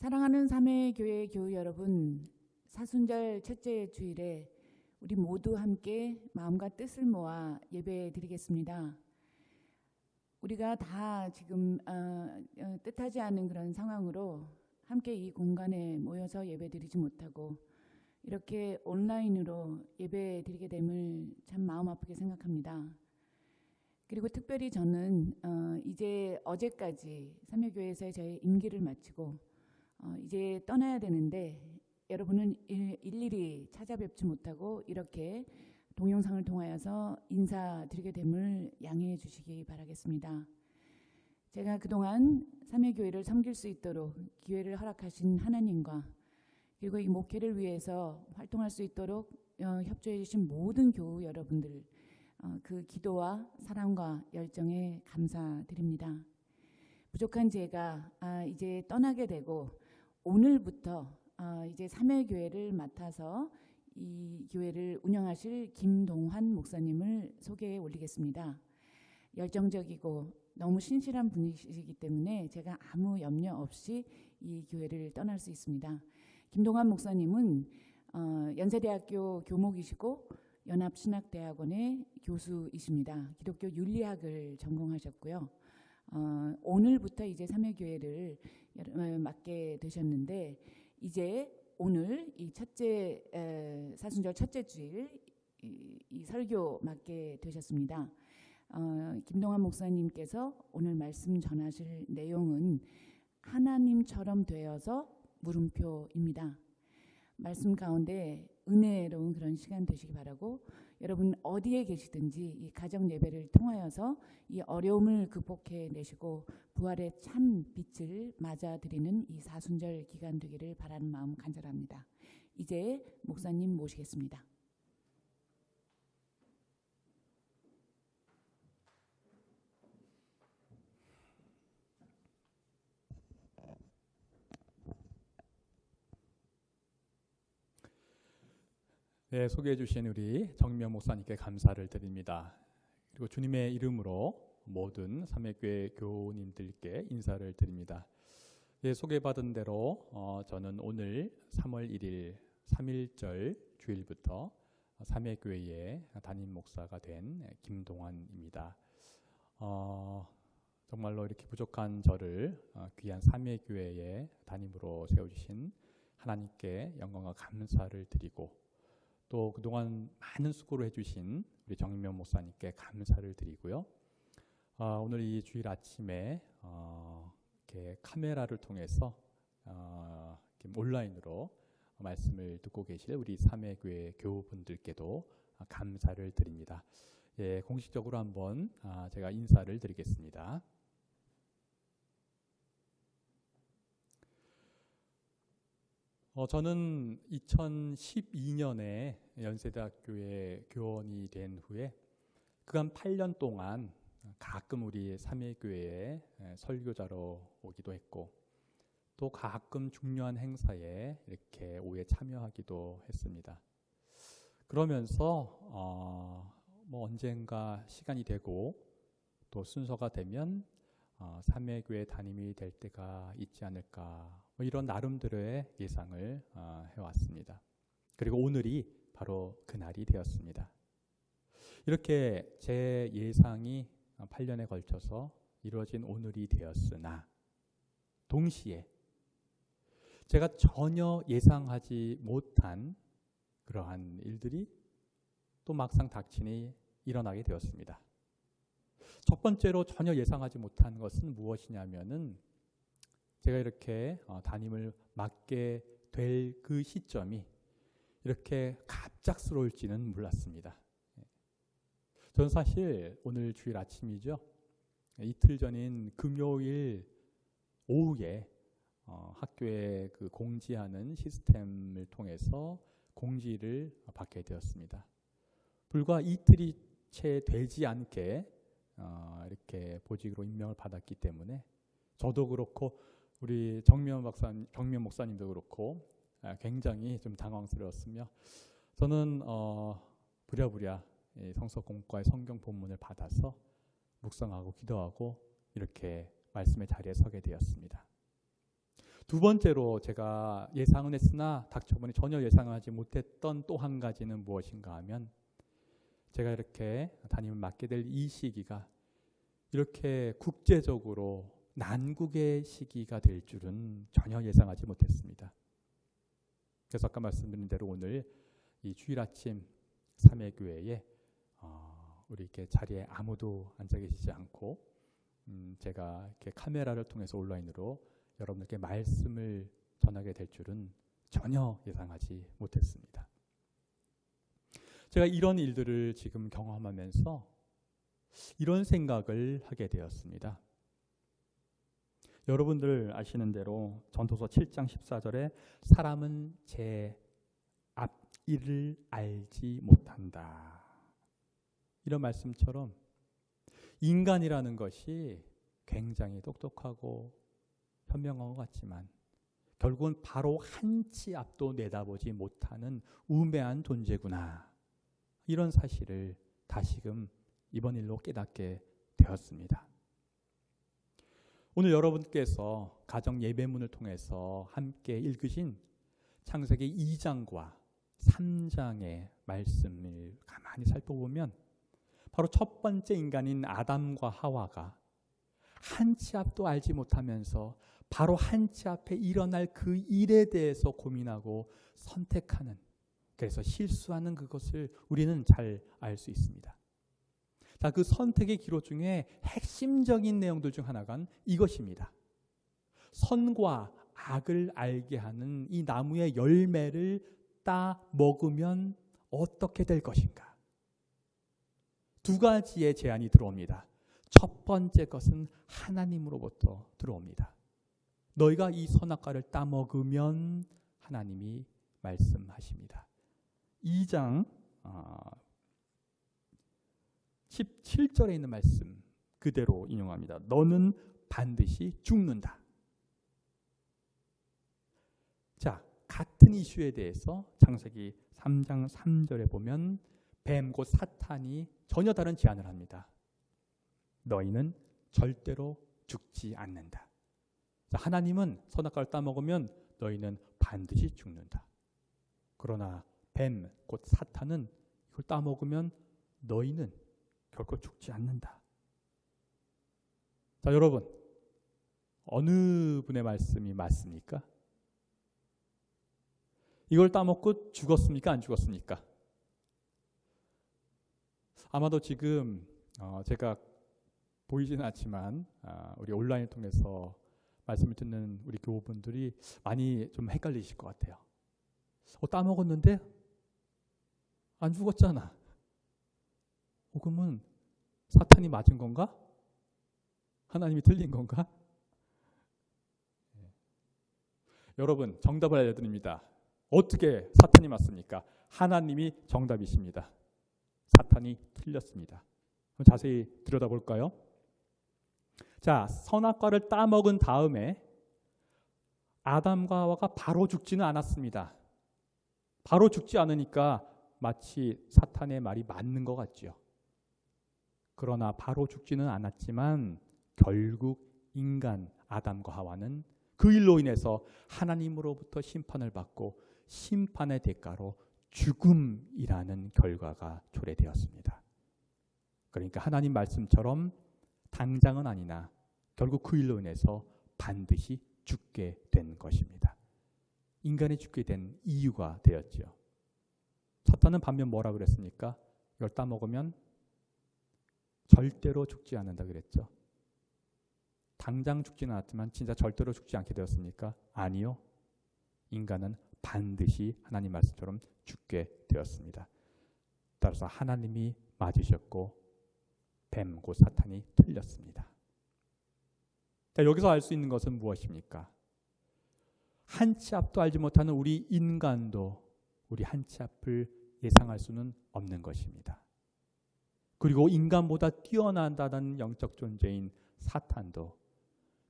사랑하는 삼회교회 교우 여러분, 사순절 첫째 주일에 우리 모두 함께 마음과 뜻을 모아 예배 드리겠습니다. 우리가 다 지금 뜻하지 않은 그런 상황으로 함께 이 공간에 모여서 예배 드리지 못하고 이렇게 온라인으로 예배 드리게 됨을 참 마음 아프게 생각합니다. 그리고 특별히 저는 이제 어제까지 삼회교회에서의 저의 임기를 마치고 이제 떠나야 되는데 여러분은 일일이 찾아뵙지 못하고 이렇게 동영상을 통하여서 인사드리게 됨을 양해해 주시기 바라겠습니다. 제가 그동안 삼회교회를 섬길 수 있도록 기회를 허락하신 하나님과 그리고 이 목회를 위해서 활동할 수 있도록 협조해 주신 모든 교우 여러분들 그 기도와 사랑과 열정에 감사드립니다. 부족한 제가 이제 떠나게 되고 오늘부터 이제 삼회교회를 맡아서 이 교회를 운영하실 김동환 목사님을 소개해 올리겠습니다. 열정적이고 너무 신실한 분이시기 때문에 제가 아무 염려 없이 이 교회를 떠날 수 있습니다. 김동환 목사님은 연세대학교 교목이시고 연합신학대학원의 교수이십니다. 기독교 윤리학을 전공하셨고요. 오늘부터 이제 삼회교회를 맡게 되셨는데 이제 오늘 이 첫째 사순절 첫째 주일 이 설교 맡게 되셨습니다. 김동환 목사님께서 오늘 말씀 전하실 내용은 하나님처럼 되어서 물음표입니다. 말씀 가운데 은혜로운 그런 시간 되시기 바라고 여러분 어디에 계시든지 이 가정 예배를 통하여서 이 어려움을 극복해 내시고 부활의 참 빛을 맞아들이는 이 사순절 기간 되기를 바라는 마음 간절합니다. 이제 목사님 모시겠습니다. 네, 소개해 주신 우리 정미영 목사님께 감사를 드립니다. 그리고 주님의 이름으로 모든 삼회교회 교우님들께 인사를 드립니다. 예, 소개받은 대로 저는 오늘 3월 1일 3.1절 주일부터 삼회교회의 담임 목사가 된 김동환입니다. 정말로 이렇게 부족한 저를 귀한 삼회교회의 담임으로 세워주신 하나님께 영광과 감사를 드리고 또 그동안 많은 수고를 해주신 우리 정명 목사님께 감사를 드리고요. 오늘 이 주일 아침에 이렇게 카메라를 통해서 이렇게 온라인으로 말씀을 듣고 계실 우리 삼회교회 교우분들께도 감사를 드립니다. 예, 공식적으로 한번 제가 인사를 드리겠습니다. 저는 2012년에 연세대학교에 교원이 된 후에 그간 8년 동안 가끔 우리 삼회교회에 설교자로 오기도 했고 또 가끔 중요한 행사에 이렇게 오해 참여하기도 했습니다. 그러면서 뭐 언젠가 시간이 되고 또 순서가 되면 삼회교회 담임이 될 때가 있지 않을까 뭐 이런 나름대로의 예상을 해왔습니다. 그리고 오늘이 바로 그날이 되었습니다. 이렇게 제 예상이 8년에 걸쳐서 이루어진 오늘이 되었으나 동시에 제가 전혀 예상하지 못한 그러한 일들이 또 막상 닥치니 일어나게 되었습니다. 첫 번째로 전혀 예상하지 못한 것은 무엇이냐면은 제가 이렇게 담임을 맡게 될 그 시점이 이렇게 갑작스러울지는 몰랐습니다. 저는 사실 오늘 주일 아침이죠. 이틀 전인 금요일 오후에 학교에 그 공지하는 시스템을 통해서 공지를 받게 되었습니다. 불과 이틀이 채 되지 않게 이렇게 보직으로 임명을 받았기 때문에 저도 그렇고 우리 정명 목사님도 그렇고 굉장히 좀 당황스러웠으며 저는 부랴부랴 성서 공과의 성경 본문을 받아서 묵상하고 기도하고 이렇게 말씀의 자리에 서게 되었습니다. 두 번째로 제가 예상은 했으나 닥쳐보니 전혀 예상하지 못했던 또 한 가지는 무엇인가 하면, 제가 이렇게 담임을 맡게 될 이 시기가 이렇게 국제적으로 난국의 시기가 될 줄은 전혀 예상하지 못했습니다. 그래서 아까 말씀드린 대로 오늘 이 주일 아침 삼회교회에 우리 이렇게 자리에 아무도 앉아 계시지 않고 제가 이렇게 카메라를 통해서 온라인으로 여러분들께 말씀을 전하게 될 줄은 전혀 예상하지 못했습니다. 제가 이런 일들을 지금 경험하면서 이런 생각을 하게 되었습니다. 여러분들 아시는 대로 전도서 7장 14절에 사람은 제 앞일을 알지 못한다, 이런 말씀처럼 인간이라는 것이 굉장히 똑똑하고 현명한 것 같지만 결국은 바로 한 치 앞도 내다보지 못하는 우매한 존재구나, 이런 사실을 다시금 이번 일로 깨닫게 되었습니다. 오늘 여러분께서 가정 예배문을 통해서 함께 읽으신 창세기 2장과 3장의 말씀을 가만히 살펴보면 바로 첫 번째 인간인 아담과 하와가 한 치 앞도 알지 못하면서 바로 한 치 앞에 일어날 그 일에 대해서 고민하고 선택하는, 그래서 실수하는 그것을 우리는 잘 알 수 있습니다. 자, 그 선택의 기로 중에 핵심적인 내용들 중 하나가 이것입니다. 선과 악을 알게 하는 이 나무의 열매를 따 먹으면 어떻게 될 것인가? 두 가지의 제안이 들어옵니다. 첫 번째 것은 하나님으로부터 들어옵니다. 너희가 이 선악과를 따 먹으면, 하나님이 말씀하십니다. 2장 17절에 있는 말씀 그대로 인용합니다. 너는 반드시 죽는다. 자, 같은 이슈에 대해서 창세기 3장 3절에 보면 뱀 곧 사탄이 전혀 다른 제안을 합니다. 너희는 절대로 죽지 않는다. 자, 하나님은 선악과를 따먹으면 너희는 반드시 죽는다. 그러나 뱀 곧 사탄은 이걸 따먹으면 너희는 결코 죽지 않는다. 자, 여러분, 어느 분의 말씀이 맞습니까? 이걸 따먹고 죽었습니까? 안 죽었습니까? 아마도 지금 제가 보이지는 않지만 우리 온라인을 통해서 말씀을 듣는 우리 교우분들이 많이 좀 헷갈리실 것 같아요. 따먹었는데 안 죽었잖아. 혹은 사탄이 맞은 건가? 하나님이 틀린 건가? 여러분, 정답을 알려드립니다. 어떻게 사탄이 맞습니까? 하나님이 정답이십니다. 사탄이 틀렸습니다. 그럼 자세히 들여다볼까요? 자, 선악과를 따먹은 다음에 아담과 하와가 바로 죽지는 않았습니다. 바로 죽지 않으니까 마치 사탄의 말이 맞는 것 같죠. 그러나 바로 죽지는 않았지만 결국 인간 아담과 하와는 그 일로 인해서 하나님으로부터 심판을 받고 심판의 대가로 죽음이라는 결과가 초래되었습니다. 그러니까 하나님 말씀처럼 당장은 아니나 결국 그 일로 인해서 반드시 죽게 된 것입니다. 인간이 죽게 된 이유가 되었죠. 사탄은 반면 뭐라 그랬습니까? 이걸 따먹으면 절대로 죽지 않는다 그랬죠. 당장 죽지는 않았지만 진짜 절대로 죽지 않게 되었습니까? 아니요. 인간은 반드시 하나님 말씀처럼 죽게 되었습니다. 따라서 하나님이 맞으셨고 뱀 곧 사탄이 틀렸습니다. 자, 여기서 알 수 있는 것은 무엇입니까? 한 치 앞도 알지 못하는 우리 인간도 우리 한 치 앞을 예상할 수는 없는 것입니다. 그리고 인간보다 뛰어난다는 영적 존재인 사탄도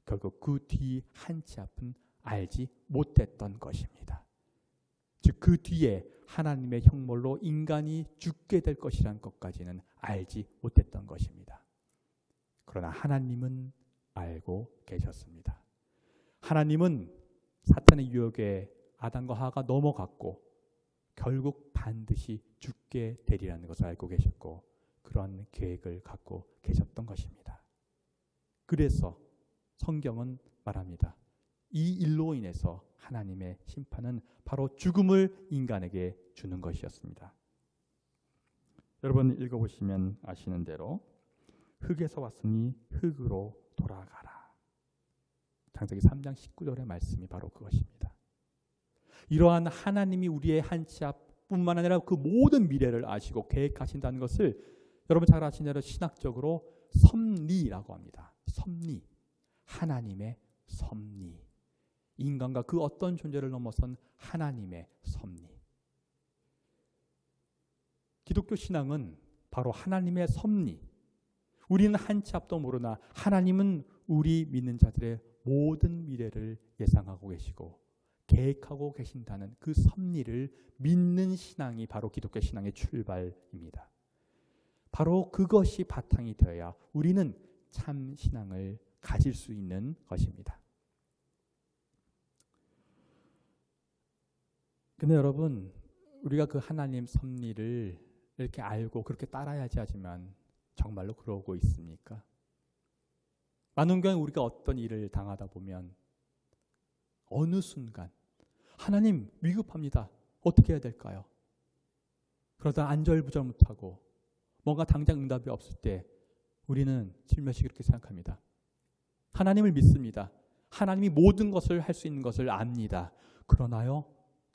결국 그 뒤 한 치 앞은 알지 못했던 것입니다. 즉 그 뒤에 하나님의 형벌로 인간이 죽게 될 것이라는 것까지는 알지 못했던 것입니다. 그러나 하나님은 알고 계셨습니다. 하나님은 사탄의 유혹에 아담과 하와가 넘어갔고 결국 반드시 죽게 되리라는 것을 알고 계셨고 그런 계획을 갖고 계셨던 것입니다. 그래서 성경은 말합니다. 이 일로 인해서 하나님의 심판은 바로 죽음을 인간에게 주는 것이었습니다. 여러분 읽어보시면 아시는 대로 흙에서 왔으니 흙으로 돌아가라. 창세기 3장 19절의 말씀이 바로 그것입니다. 이러한 하나님이 우리의 한 치 앞뿐만 아니라 그 모든 미래를 아시고 계획하신다는 것을 여러분 잘 아시는 대로 신학적으로 섭리라고 합니다. 섭리, 하나님의 섭리, 인간과 그 어떤 존재를 넘어선 하나님의 섭리. 기독교 신앙은 바로 하나님의 섭리. 우리는 한 치 앞도 모르나 하나님은 우리 믿는 자들의 모든 미래를 예상하고 계시고 계획하고 계신다는 그 섭리를 믿는 신앙이 바로 기독교 신앙의 출발입니다. 바로 그것이 바탕이 되어야 우리는 참 신앙을 가질 수 있는 것입니다. 근데 여러분, 우리가 그 하나님 섭리를 이렇게 알고 그렇게 따라야지 하지만 정말로 그러고 있습니까? 많은 경우 우리가 어떤 일을 당하다 보면 어느 순간 하나님 위급합니다. 어떻게 해야 될까요? 그러다 안절부절 못하고 뭔가 당장 응답이 없을 때 우리는 슬며시 그렇게 생각합니다. 하나님을 믿습니다. 하나님이 모든 것을 할 수 있는 것을 압니다. 그러나요?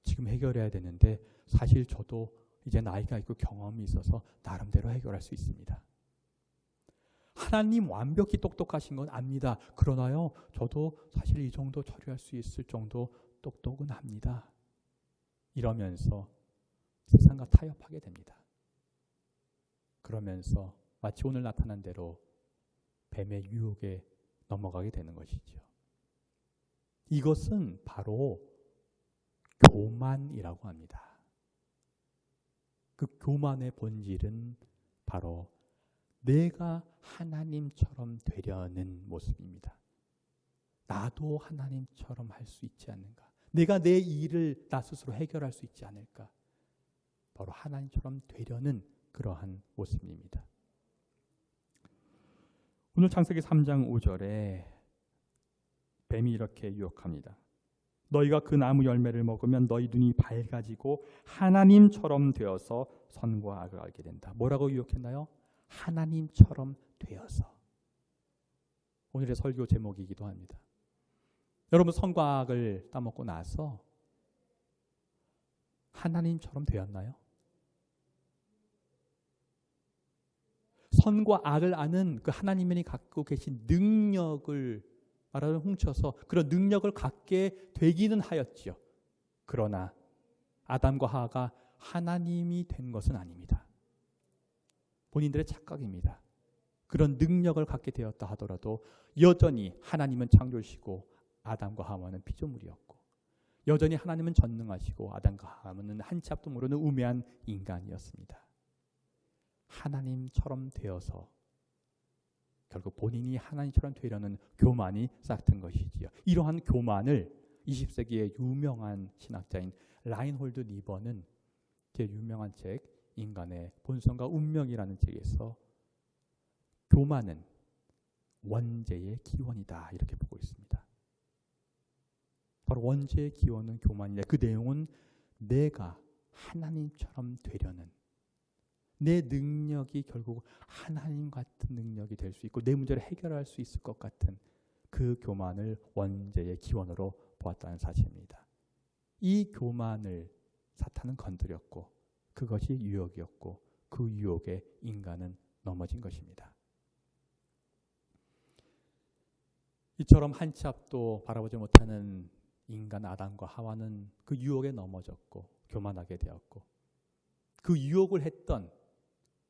지금 해결해야 되는데 사실 저도 이제 나이가 있고 경험이 있어서 나름대로 해결할 수 있습니다. 하나님 완벽히 똑똑하신 건 압니다. 그러나요? 저도 사실 이 정도 처리할 수 있을 정도 똑똑은 합니다. 이러면서 세상과 타협하게 됩니다. 그러면서 마치 오늘 나타난 대로 뱀의 유혹에 넘어가게 되는 것이죠. 이것은 바로 교만이라고 합니다. 그 교만의 본질은 바로 내가 하나님처럼 되려는 모습입니다. 나도 하나님처럼 할 수 있지 않는가? 내가 내 일을 나 스스로 해결할 수 있지 않을까? 바로 하나님처럼 되려는 그러한 모습입니다. 오늘 창세기 3장 5절에 뱀이 이렇게 유혹합니다. 너희가 그 나무 열매를 먹으면 너희 눈이 밝아지고 하나님처럼 되어서 선과 악을 알게 된다. 뭐라고 유혹했나요? 하나님처럼 되어서. 오늘의 설교 제목이기도 합니다. 여러분 선과 악을 따먹고 나서 하나님처럼 되었나요? 선과 악을 아는 그 하나님이 갖고 계신 능력을 말하자면 훔쳐서 그런 능력을 갖게 되기는 하였지요. 그러나 아담과 하와가 하나님이 된 것은 아닙니다. 본인들의 착각입니다. 그런 능력을 갖게 되었다 하더라도 여전히 하나님은 창조주시고 아담과 하와는 피조물이었고 여전히 하나님은 전능하시고 아담과 하와는 한 치 앞도 모르는 우매한 인간이었습니다. 하나님처럼 되어서 결국 본인이 하나님처럼 되려는 교만이 싹튼 것이지요. 이러한 교만을 20세기의 유명한 신학자인 라인홀드 니버는 제 유명한 책 인간의 본성과 운명이라는 책에서 교만은 원죄의 기원이다 이렇게 보고 있습니다. 바로 원죄의 기원은 교만인데 그 내용은 내가 하나님처럼 되려는 내 능력이 결국 하나님 같은 능력이 될 수 있고 내 문제를 해결할 수 있을 것 같은 그 교만을 원죄의 기원으로 보았다는 사실입니다. 이 교만을 사탄은 건드렸고 그것이 유혹이었고 그 유혹에 인간은 넘어진 것입니다. 이처럼 한 치 앞도 바라보지 못하는 인간 아담과 하와는 그 유혹에 넘어졌고 교만하게 되었고 그 유혹을 했던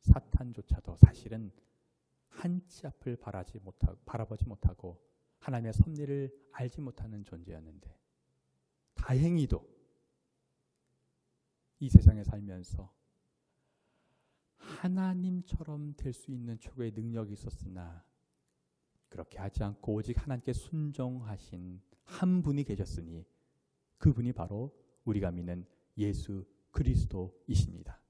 사탄조차도 사실은 한 치 앞을 바라보지 못하고 하나님의 섭리를 알지 못하는 존재였는데 다행히도 이 세상에 살면서 하나님처럼 될 수 있는 최고의 능력이 있었으나 그렇게 하지 않고 오직 하나님께 순종하신 한 분이 계셨으니 그분이 바로 우리가 믿는 예수 그리스도이십니다.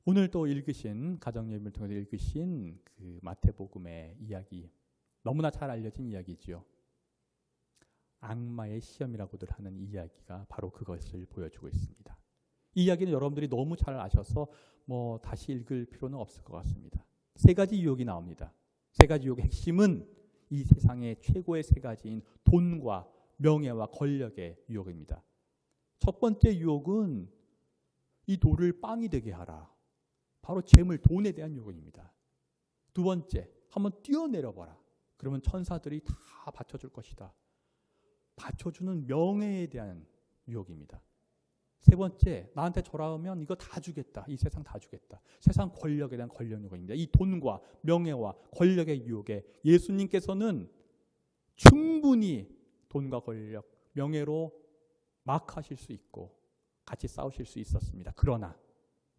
오늘 또 읽으신 가정예배를 통해서 읽으신 그 마태복음의 이야기, 너무나 잘 알려진 이야기지요. 악마의 시험이라고들 하는 이야기가 바로 그것을 보여주고 있습니다. 이 이야기는 여러분들이 너무 잘 아셔서 다시 읽을 필요는 없을 것 같습니다. 세 가지 유혹이 나옵니다. 세 가지 유혹의 핵심은 이 세상의 최고의 세 가지인 돈과 명예와 권력의 유혹입니다. 첫 번째 유혹은 이 돌을 빵이 되게 하라. 바로 재물, 돈에 대한 유혹입니다. 두 번째, 한번 뛰어내려봐라. 그러면 천사들이 다 받쳐줄 것이다. 받쳐주는 명예에 대한 유혹입니다. 세 번째, 나한테 절하면 이거 다 주겠다. 이 세상 다 주겠다. 세상 권력에 대한 권력 유혹입니다. 이 돈과 명예와 권력의 유혹에 예수님께서는 충분히 돈과 권력, 명예로 막 하실 수 있고 같이 싸우실 수 있었습니다. 그러나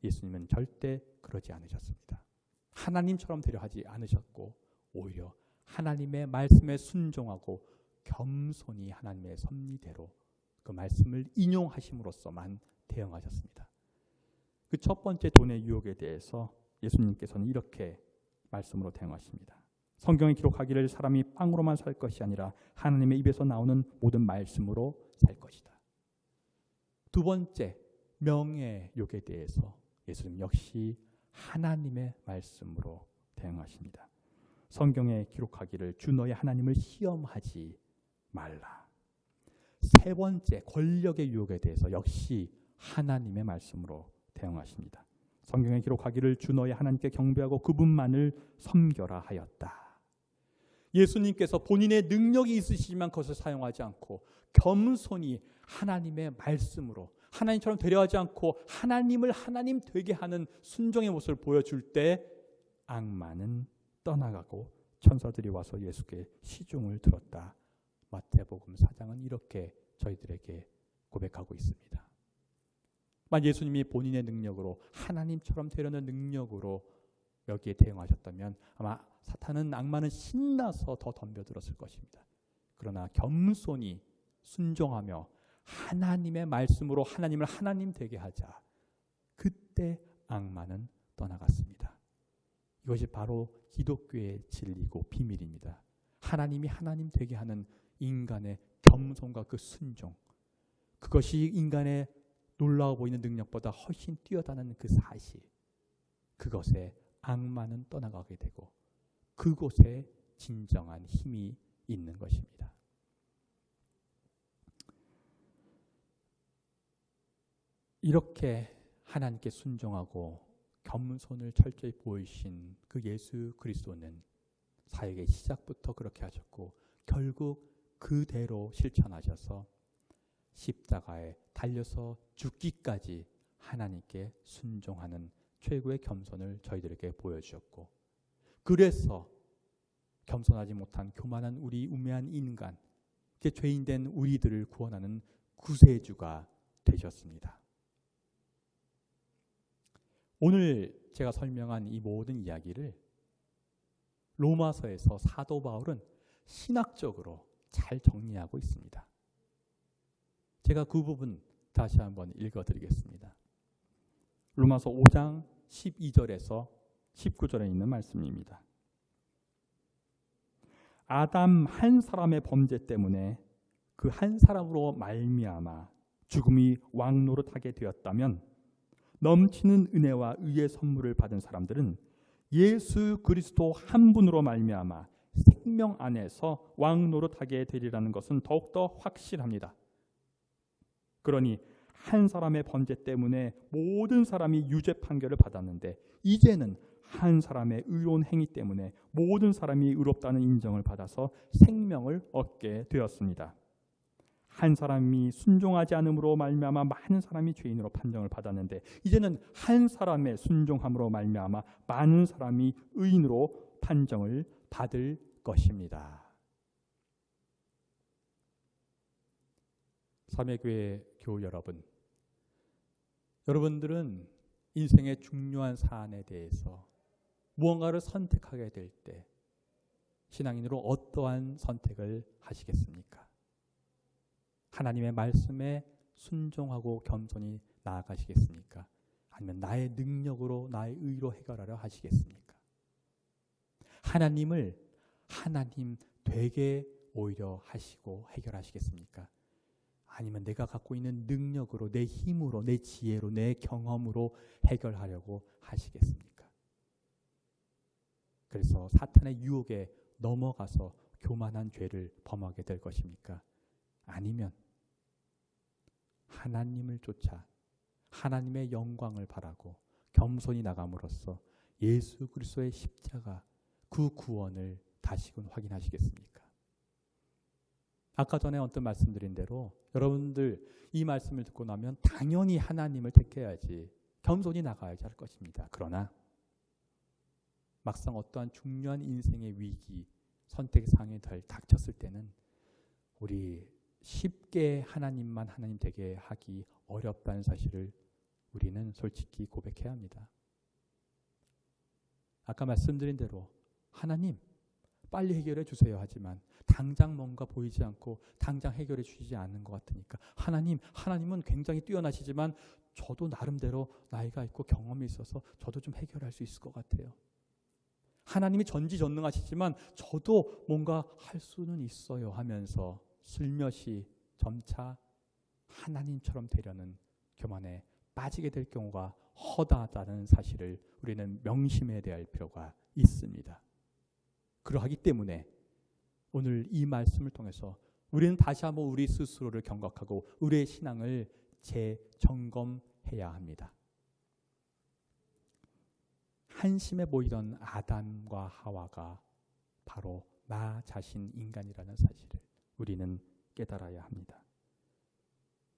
예수님은 절대 그러지 않으셨습니다. 하나님처럼 되려 하지 않으셨고 오히려 하나님의 말씀에 순종하고 겸손히 하나님의 섭리대로 그 말씀을 인용하심으로써만 대응하셨습니다. 그 첫 번째 돈의 유혹에 대해서 예수님께서는 이렇게 말씀으로 대응하십니다. 성경에 기록하기를 사람이 빵으로만 살 것이 아니라 하나님의 입에서 나오는 모든 말씀으로 살 것이다. 두 번째, 명예 욕에 대해서 예수님 역시 하나님의 말씀으로 대응하십니다. 성경에 기록하기를 주 너의 하나님을 시험하지 말라. 세 번째, 권력의 유혹에 대해서 역시 하나님의 말씀으로 대응하십니다. 성경에 기록하기를 주 너의 하나님께 경배하고 그분만을 섬겨라 하였다. 예수님께서 본인의 능력이 있으시지만 그것을 사용하지 않고 겸손히 하나님의 말씀으로 하나님처럼 되려하지 않고 하나님을 하나님 되게 하는 순종의 모습을 보여줄 때 악마는 떠나가고 천사들이 와서 예수께 시중을 들었다. 마태복음 4장은 이렇게 저희들에게 고백하고 있습니다. 만약 예수님이 본인의 능력으로 하나님처럼 되려는 능력으로 여기에 대응하셨다면 아마 사탄은 악마는 신나서 더 덤벼들었을 것입니다. 그러나 겸손히 순종하며 하나님의 말씀으로 하나님을 하나님 되게 하자. 그때 악마는 떠나갔습니다. 이것이 바로 기독교의 진리고 비밀입니다. 하나님이 하나님 되게 하는 인간의 겸손과 그 순종, 그것이 인간의 놀라워 보이는 능력보다 훨씬 뛰어다는 그 사실, 그것에 악마는 떠나가게 되고 그곳에 진정한 힘이 있는 것입니다. 이렇게 하나님께 순종하고 겸손을 철저히 보이신 그 예수 그리스도는 사역의 시작부터 그렇게 하셨고 결국 그대로 실천하셔서 십자가에 달려서 죽기까지 하나님께 순종하는 최고의 겸손을 저희들에게 보여주셨고, 그래서 겸손하지 못한 교만한 우리 우매한 인간, 그 죄인된 우리들을 구원하는 구세주가 되셨습니다. 오늘 제가 설명한 이 모든 이야기를 로마서에서 사도 바울은 신학적으로 잘 정리하고 있습니다. 제가 그 부분 다시 한번 읽어드리겠습니다. 로마서 5장 12절에서 19절에 있는 말씀입니다. 아담 한 사람의 범죄 때문에 그 한 사람으로 말미암아 죽음이 왕노릇하게 되었다면 넘치는 은혜와 의의 선물을 받은 사람들은 예수 그리스도 한 분으로 말미암아 생명 안에서 왕노릇하게 되리라는 것은 더욱더 확실합니다. 그러니 한 사람의 범죄 때문에 모든 사람이 유죄 판결을 받았는데 이제는 한 사람의 의로운 행위 때문에 모든 사람이 의롭다는 인정을 받아서 생명을 얻게 되었습니다. 한 사람이 순종하지 않음으로 말미암아 많은 사람이 죄인으로 판정을 받았는데 이제는 한 사람의 순종함으로 말미암아 많은 사람이 의인으로 판정을 받을 것입니다. 삼회교회 교우 여러분, 여러분들은 인생의 중요한 사안에 대해서 무언가를 선택하게 될 때 신앙인으로 어떠한 선택을 하시겠습니까? 하나님의 말씀에 순종하고 겸손히 나아가시겠습니까? 아니면 나의 능력으로 나의 의로 해결하려 하시겠습니까? 하나님을 하나님 되게 오히려 하시고 해결하시겠습니까? 아니면 내가 갖고 있는 능력으로, 내 힘으로, 내 지혜로, 내 경험으로 해결하려고 하시겠습니까? 그래서 사탄의 유혹에 넘어가서 교만한 죄를 범하게 될 것입니까? 아니면 하나님을 쫓아 하나님의 영광을 바라고 겸손히 나감으로써 예수 그리스도의 십자가, 그 구원을 다시금 확인하시겠습니까? 아까 전에 어떤 말씀드린 대로 여러분들 이 말씀을 듣고 나면 당연히 하나님을 택해야지, 겸손히 나가야지 할 것입니다. 그러나 막상 어떠한 중요한 인생의 위기, 선택상에 닥쳤을 때는 우리 쉽게 하나님만 하나님 되게 하기 어렵다는 사실을 우리는 솔직히 고백해야 합니다. 아까 말씀드린 대로 하나님 빨리 해결해 주세요 하지만 당장 뭔가 보이지 않고 당장 해결해 주시지 않는 것 같으니까 하나님은 굉장히 뛰어나시지만 저도 나름대로 나이가 있고 경험이 있어서 저도 좀 해결할 수 있을 것 같아요. 하나님이 전지전능하시지만 저도 뭔가 할 수는 있어요 하면서 슬며시 점차 하나님처럼 되려는 교만에 빠지게 될 경우가 허다하다는 사실을 우리는 명심해야 될 필요가 있습니다. 그러하기 때문에 오늘 이 말씀을 통해서 우리는 다시 한번 우리 스스로를 경각하고 우리의 신앙을 재점검해야 합니다. 한심해 보이던 아담과 하와가 바로 나 자신 인간이라는 사실을 우리는 깨달아야 합니다.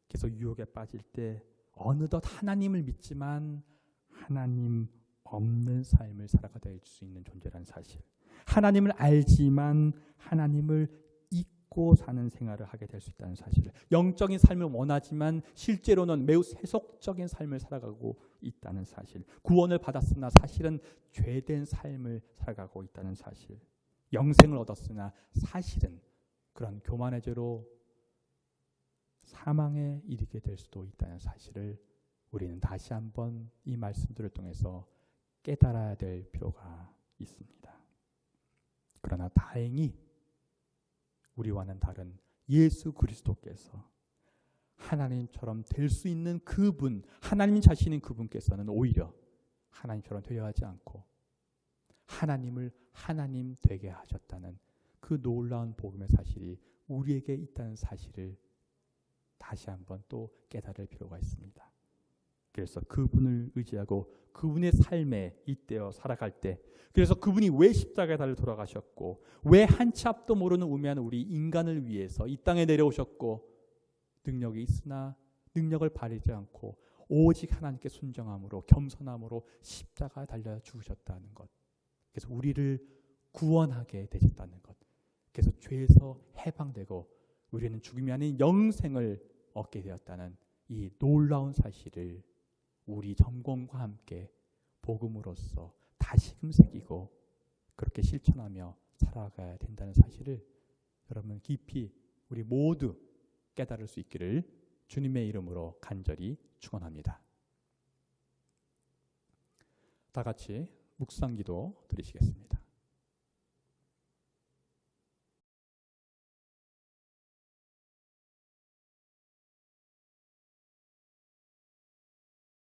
그래서 유혹에 빠질 때 어느덧 하나님을 믿지만 하나님 없는 삶을 살아가야 수 있는 존재라는 사실, 하나님을 알지만 하나님을 잊고 사는 생활을 하게 될 수 있다는 사실을, 영적인 삶을 원하지만 실제로는 매우 세속적인 삶을 살아가고 있다는 사실, 구원을 받았으나 사실은 죄된 삶을 살아가고 있다는 사실, 영생을 얻었으나 사실은 그런 교만의 죄로 사망에 이르게 될 수도 있다는 사실을 우리는 다시 한번 이 말씀들을 통해서 깨달아야 될 필요가 있습니다. 그러나 다행히 우리와는 다른 예수 그리스도께서 하나님처럼 될 수 있는 그분, 하나님 자신인 그분께서는 오히려 하나님처럼 되려 하지 않고 하나님을 하나님 되게 하셨다는 그 놀라운 복음의 사실이 우리에게 있다는 사실을 다시 한번 또 깨달을 필요가 있습니다. 그래서 그분을 의지하고 그분의 삶에 잇대어 살아갈 때, 그래서 그분이 왜 십자가에 달려 돌아가셨고 왜 한 치 앞도 모르는 우매한 우리 인간을 위해서 이 땅에 내려오셨고 능력이 있으나 능력을 바르지 않고 오직 하나님께 순종함으로 겸손함으로 십자가에 달려 죽으셨다는 것, 그래서 우리를 구원하게 되셨다는 것, 그래서 죄에서 해방되고 우리는 죽음이 아닌 영생을 얻게 되었다는 이 놀라운 사실을 우리 점검과 함께 복음으로써 다시금 새기고 그렇게 실천하며 살아가야 된다는 사실을 여러분 깊이 우리 모두 깨달을 수 있기를 주님의 이름으로 간절히 축원합니다. 다 같이 묵상기도 드리시겠습니다.